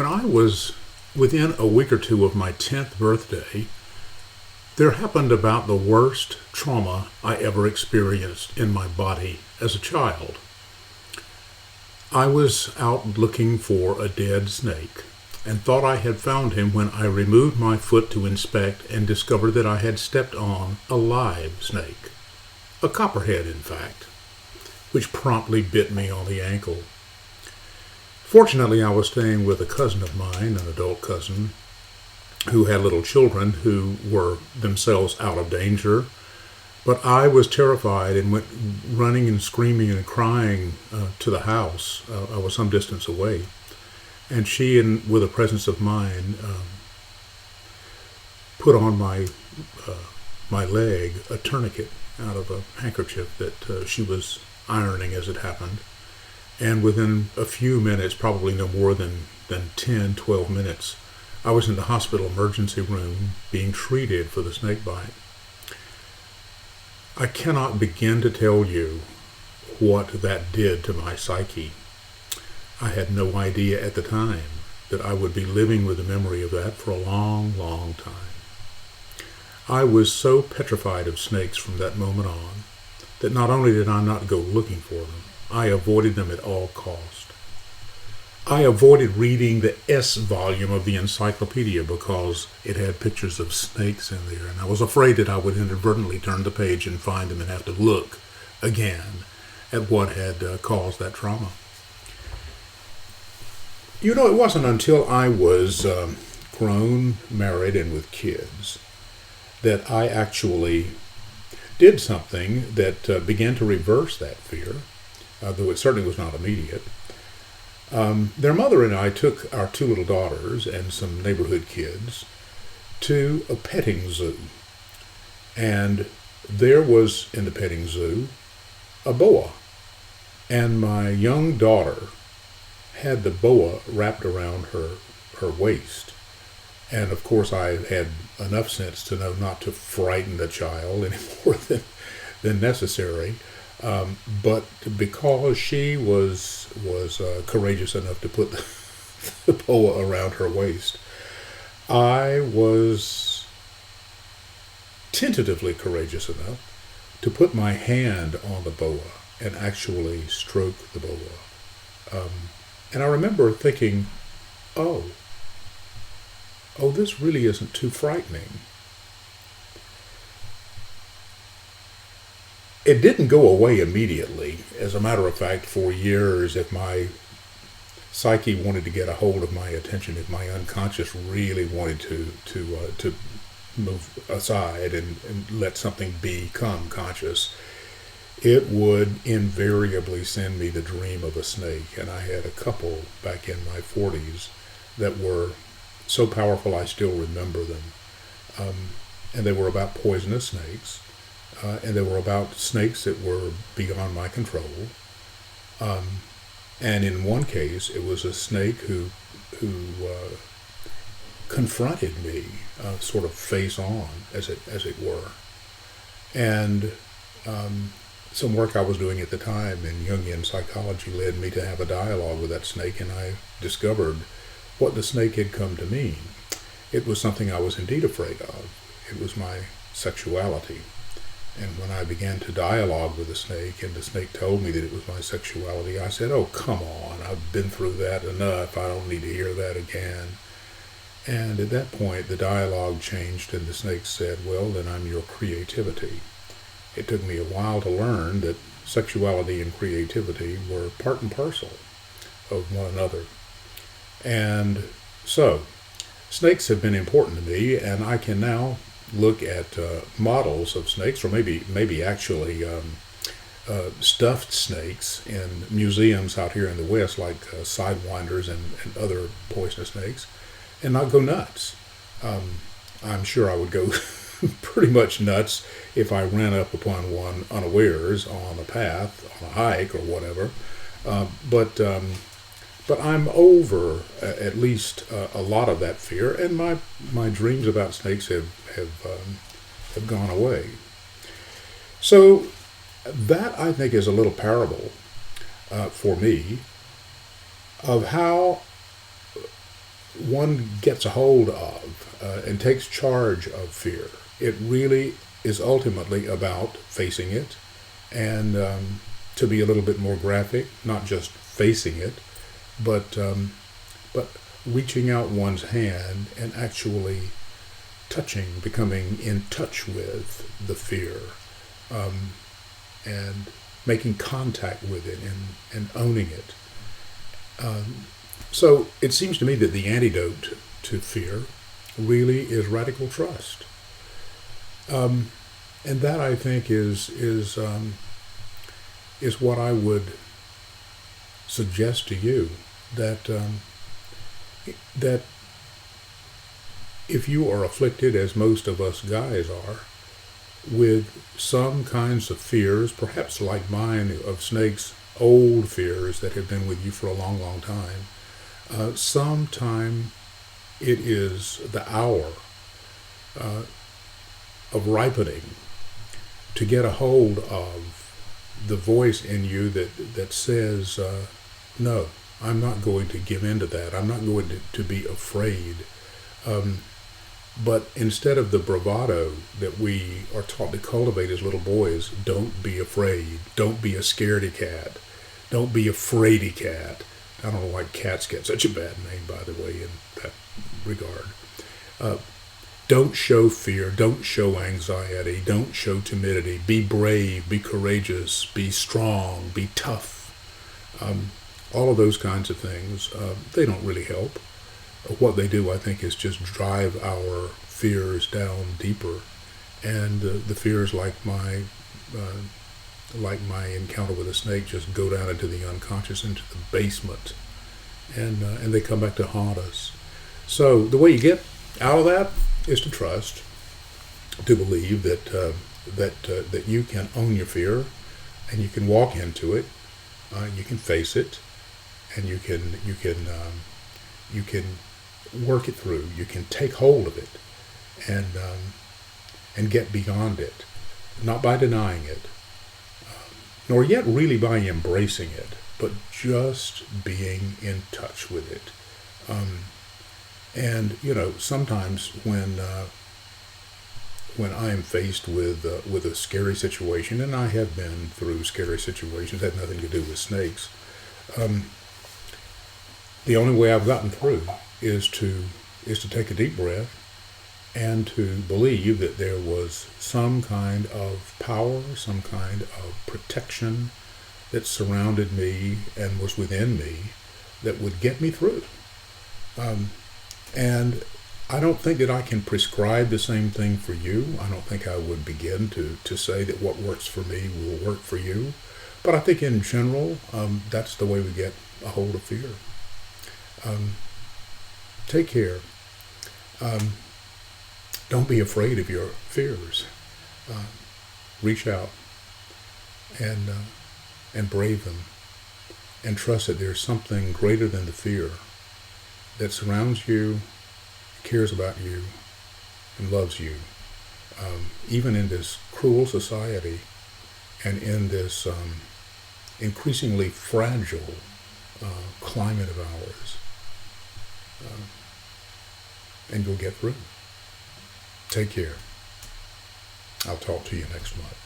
When I was within a week or two of my 10th birthday, there happened about the worst trauma I ever experienced in my body as a child. I was out looking for a dead snake and thought I had found him when I removed my foot to inspect and discovered that I had stepped on a live snake, a copperhead in fact, which promptly bit me on the ankle. Fortunately, I was staying with a cousin of mine, an adult cousin, who had little children who were themselves out of danger. But I was terrified and went running and screaming and crying to the house. I was some distance away. And she, with a presence of mind, put on my leg a tourniquet out of a handkerchief that she was ironing as it happened. And within a few minutes, probably no more than 10, 12 minutes, I was in the hospital emergency room being treated for the snake bite. I cannot begin to tell you what that did to my psyche. I had no idea at the time that I would be living with the memory of that for a long, long time. I was so petrified of snakes from that moment on that not only did I not go looking for them, I avoided them at all cost. I avoided reading the S volume of the encyclopedia because it had pictures of snakes in there, and I was afraid that I would inadvertently turn the page and find them and have to look again at what had caused that trauma. You know, it wasn't until I was grown, married, and with kids that I actually did something that began to reverse that fear, though it certainly was not immediate. Their mother and I took our two little daughters and some neighborhood kids to a petting zoo. And there was, in the petting zoo, a boa. And my young daughter had the boa wrapped around her waist. And of course I had enough sense to know not to frighten the child any more than necessary. But because she was courageous enough to put the boa around her waist, I was tentatively courageous enough to put my hand on the boa and actually stroke the boa. And I remember thinking, oh, this really isn't too frightening. It didn't go away immediately. As a matter of fact, for years, if my psyche wanted to get a hold of my attention, if my unconscious really wanted to move aside and let something become conscious, it would invariably send me the dream of a snake. And I had a couple back in my 40s that were so powerful I still remember them. And they were about poisonous snakes. And they were about snakes that were beyond my control. And in one case, it was a snake who confronted me, sort of face on, as it were. And some work I was doing at the time in Jungian psychology led me to have a dialogue with that snake, and I discovered what the snake had come to mean. It was something I was indeed afraid of. It was my sexuality. And when I began to dialogue with the snake, and the snake told me that it was my sexuality, I said, oh, come on, I've been through that enough. I don't need to hear that again. And at that point, the dialogue changed, and the snake said, well, then I'm your creativity. It took me a while to learn that sexuality and creativity were part and parcel of one another. And so, snakes have been important to me, and I can now look at models of snakes, or maybe actually stuffed snakes in museums out here in the West, like sidewinders and other poisonous snakes, and not go nuts. I'm sure I would go pretty much nuts if I ran up upon one unawares on a path, on a hike or whatever. But I'm over at least a lot of that fear, and my dreams about snakes have gone away. So that, I think, is a little parable for me of how one gets a hold of and takes charge of fear, it really is ultimately about facing it, and to be a little bit more graphic, not just facing it, but reaching out one's hand and actually touching, becoming in touch with the fear, and making contact with it and owning it. So it seems to me that the antidote to fear really is radical trust. And that, I think, is what I would suggest to you, that that if you are afflicted, as most of us guys are, with some kinds of fears, perhaps like mine of snakes, old fears that have been with you for a long, long time, sometime it is the hour of ripening to get a hold of the voice in you that says, no, I'm not going to give in to that. I'm not going to be afraid. But instead of the bravado that we are taught to cultivate as little boys, don't be afraid. Don't be a scaredy cat. Don't be a fraidy cat. I don't know why cats get such a bad name, by the way, in that regard. Don't show fear. Don't show anxiety. Don't show timidity. Be brave. Be courageous. Be strong. Be tough. All of those kinds of things, they don't really help. What they do, I think, is just drive our fears down deeper, and the fears, like my encounter with a snake, just go down into the unconscious, into the basement, and they come back to haunt us. So the way you get out of that is to trust, to believe that you can own your fear, and you can walk into it, you can face it, and you can work it through. You can take hold of it and get beyond it, not by denying it, nor yet really by embracing it, but just being in touch with it. And sometimes when I am faced with a scary situation, and I have been through scary situations, had nothing to do with snakes. The only way I've gotten through is to take a deep breath and to believe that there was some kind of power, some kind of protection that surrounded me and was within me that would get me through. And I don't think that I can prescribe the same thing for you. I don't think I would begin to say that what works for me will work for you. But I think in general, that's the way we get a hold of fear. Take care. Don't be afraid of your fears. Reach out and brave them, and trust that there's something greater than the fear that surrounds you, cares about you, and loves you, even in this cruel society and in this increasingly fragile climate of ours. And you'll get through. Take care. I'll talk to you next month.